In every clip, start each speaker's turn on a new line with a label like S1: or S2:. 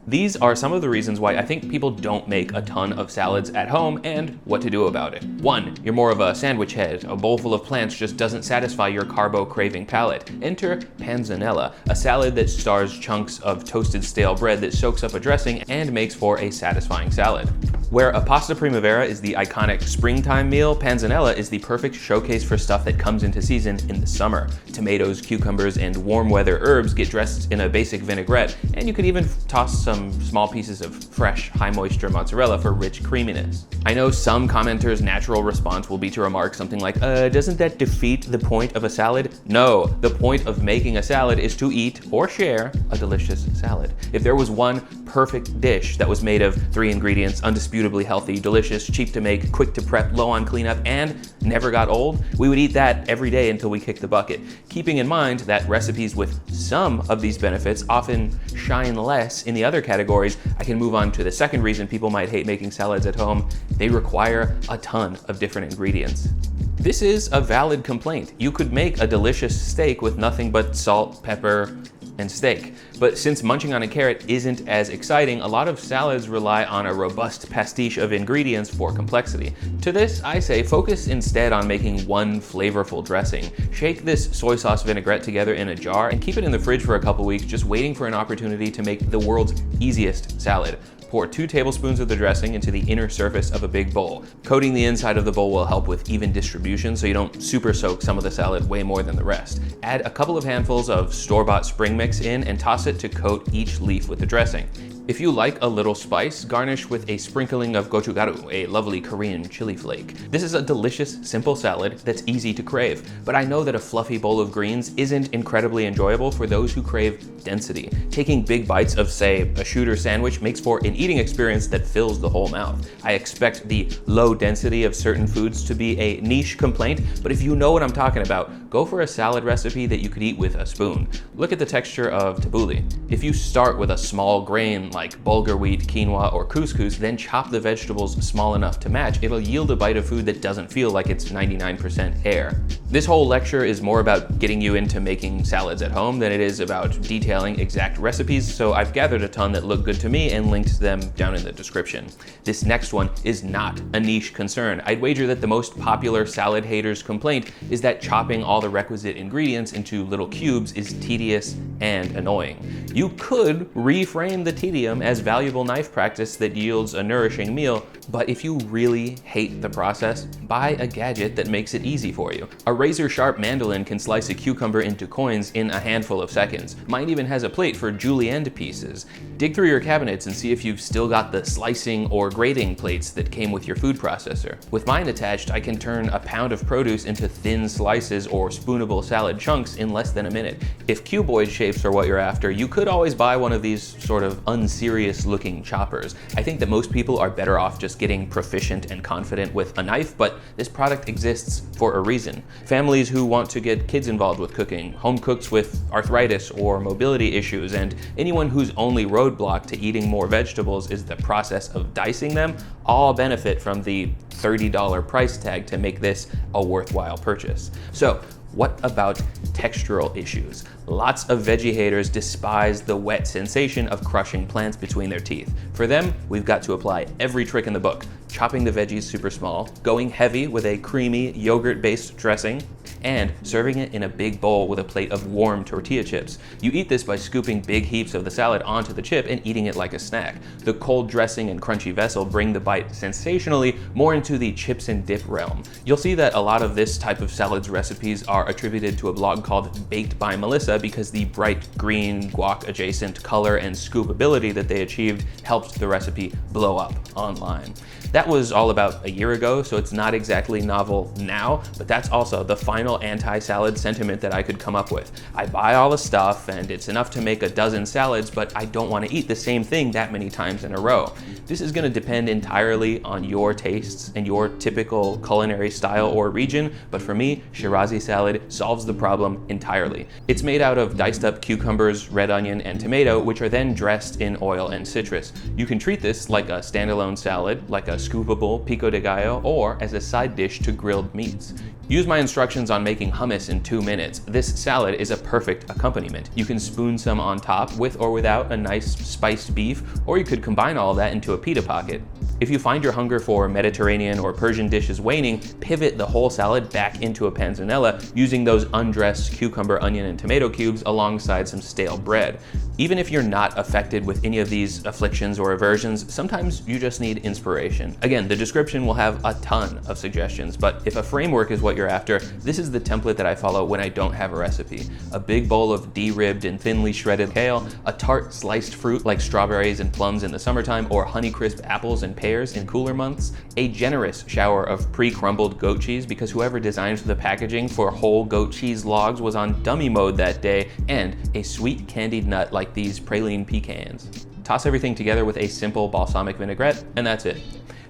S1: These are some of the reasons why I think people don't make a ton of salads at home and what to do about it. 1. You're more of a sandwich head. A bowl full of plants just doesn't satisfy your carbo-craving palate. Enter panzanella, a salad that stars chunks of toasted stale bread that soaks up a dressing and makes for a satisfying salad. Where a pasta primavera is the iconic springtime meal, panzanella is the perfect showcase for stuff that comes into season in the summer. Tomatoes, cucumbers, and warm weather herbs get dressed in a basic vinaigrette, and you could even toss some small pieces of fresh, high moisture mozzarella for rich creaminess. I know some commenters' natural response will be to remark something like, doesn't that defeat the point of a salad? No, the point of making a salad is to eat or share a delicious salad. If there was one perfect dish that was made of 3 ingredients, undisputably healthy, delicious, cheap to make, quick to prep, low on cleanup, and never got old, we would eat that every day until we kicked the bucket. Keeping in mind that recipes with some of these benefits often shine less in the other categories, I can move on to the second reason people might hate making salads at home. They require a ton of different ingredients. This is a valid complaint. You could make a delicious steak with nothing but salt, pepper, and steak. But since munching on a carrot isn't as exciting, a lot of salads rely on a robust pastiche of ingredients for complexity. To this, I say focus instead on making one flavorful dressing. Shake this soy sauce vinaigrette together in a jar and keep it in the fridge for a couple weeks, just waiting for an opportunity to make the world's easiest salad. Pour 2 tablespoons of the dressing into the inner surface of a big bowl. Coating the inside of the bowl will help with even distribution so you don't super soak some of the salad way more than the rest. Add a couple of handfuls of store-bought spring mix in and toss it to coat each leaf with the dressing. If you like a little spice, garnish with a sprinkling of gochugaru, a lovely Korean chili flake. This is a delicious, simple salad that's easy to crave, but I know that a fluffy bowl of greens isn't incredibly enjoyable for those who crave density. Taking big bites of, say, a shooter sandwich makes for an eating experience that fills the whole mouth. I expect the low density of certain foods to be a niche complaint, but if you know what I'm talking about, go for a salad recipe that you could eat with a spoon. Look at the texture of tabbouleh. If you start with a small grain like bulgur wheat, quinoa, or couscous, then chop the vegetables small enough to match, it'll yield a bite of food that doesn't feel like it's 99% air. This whole lecture is more about getting you into making salads at home than it is about detailing exact recipes, so I've gathered a ton that look good to me and linked them down in the description. This next one is not a niche concern. I'd wager that the most popular salad haters' complaint is that chopping all the requisite ingredients into little cubes is tedious and annoying. You could reframe the tedium as valuable knife practice that yields a nourishing meal, but if you really hate the process, buy a gadget that makes it easy for you. A razor-sharp mandolin can slice a cucumber into coins in a handful of seconds. Mine even has a plate for julienne pieces. Dig through your cabinets and see if you've still got the slicing or grating plates that came with your food processor. With mine attached, I can turn a pound of produce into thin slices or spoonable salad chunks in less than a minute. If cuboid shapes are what you're after, you could always buy one of these sort of unserious looking choppers. I think that most people are better off just getting proficient and confident with a knife, but this product exists for a reason. Families who want to get kids involved with cooking, home cooks with arthritis or mobility issues, and anyone whose only roadblock to eating more vegetables is the process of dicing them, all benefit from the $30 price tag to make this a worthwhile purchase. So, what about textural issues? Lots of veggie haters despise the wet sensation of crushing plants between their teeth. For them, we've got to apply every trick in the book, chopping the veggies super small, going heavy with a creamy yogurt-based dressing, and serving it in a big bowl with a plate of warm tortilla chips. You eat this by scooping big heaps of the salad onto the chip and eating it like a snack. The cold dressing and crunchy vessel bring the bite sensationally more into the chips and dip realm. You'll see that a lot of this type of salads recipes are attributed to a blog called Baked by Melissa because the bright green guac adjacent color and scoopability that they achieved helped the recipe blow up online. That was all about a year ago, so it's not exactly novel now, but that's also the final anti-salad sentiment that I could come up with. I buy all the stuff and it's enough to make a dozen salads, but I don't want to eat the same thing that many times in a row. This is going to depend entirely on your tastes and your typical culinary style or region, but for me, Shirazi salad solves the problem entirely. It's made out of diced up cucumbers, red onion, and tomato, which are then dressed in oil and citrus. You can treat this like a standalone salad, like a scoopable pico de gallo, or as a side dish to grilled meats. Use my instructions on making hummus in 2 minutes. This salad is a perfect accompaniment. You can spoon some on top with or without a nice spiced beef, or you could combine all that into a pita pocket. If you find your hunger for Mediterranean or Persian dishes waning, pivot the whole salad back into a panzanella using those undressed cucumber, onion, and tomato cubes alongside some stale bread. Even if you're not affected with any of these afflictions or aversions, sometimes you just need inspiration. Again, the description will have a ton of suggestions, but if a framework is what you're after, this is the template that I follow when I don't have a recipe. A big bowl of de-ribbed and thinly shredded kale, a tart sliced fruit like strawberries and plums in the summertime, or Honeycrisp apples and pears in cooler months, a generous shower of pre-crumbled goat cheese because whoever designed the packaging for whole goat cheese logs was on dummy mode that day, and a sweet candied nut like these praline pecans. Toss everything together with a simple balsamic vinaigrette, and that's it.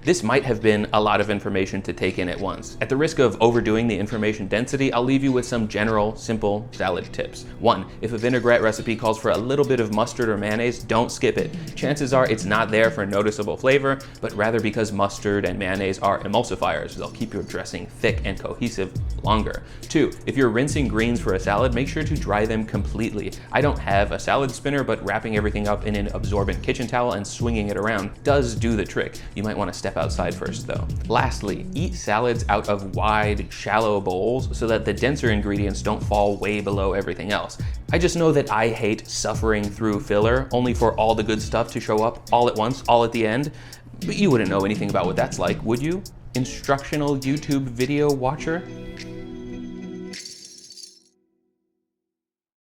S1: This might have been a lot of information to take in at once. At the risk of overdoing the information density, I'll leave you with some general, simple salad tips. 1. If a vinaigrette recipe calls for a little bit of mustard or mayonnaise, don't skip it. Chances are it's not there for noticeable flavor, but rather because mustard and mayonnaise are emulsifiers. They'll keep your dressing thick and cohesive longer. 2. If you're rinsing greens for a salad, make sure to dry them completely. I don't have a salad spinner, but wrapping everything up in an absorbent kitchen towel and swinging it around does do the trick. You might want to step outside first though. Lastly, eat salads out of wide, shallow bowls so that the denser ingredients don't fall way below everything else. I just know that I hate suffering through filler only for all the good stuff to show up all at once, all at the end. But you wouldn't know anything about what that's like, would you? Instructional YouTube video watcher?